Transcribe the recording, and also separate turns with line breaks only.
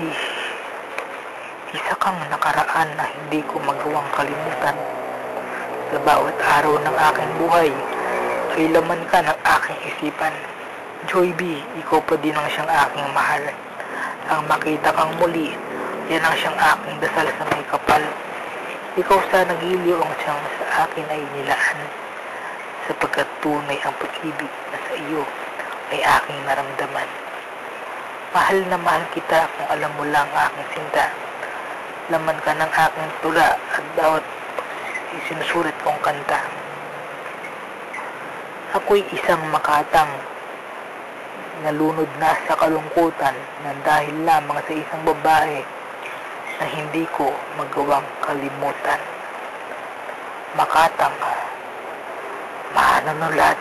Joyce, isa kang nakaraan na hindi ko magawang kalimutan. Sa bawat araw ng aking buhay ay laman ka ng aking isipan. Joy B, ikaw pa din ang siyang aking mahal. Ang makita kang muli, yan ang siyang aking dasal sa may kapal. Ikaw sa nagiliw ang siyang sa akin ay nilaan, sapagkat tunay ang pag-ibig na sa iyo ay aking naramdaman. Mahal na mahal kita kung alam mo lang aking sinta. Laman ka ng aking tula at bawat isinusulit kong kanta. Ako'y isang makatang nalunod na sa kalungkutan na dahil lamang sa isang babae na hindi ko magawang kalimutan. Makatang, manunulat.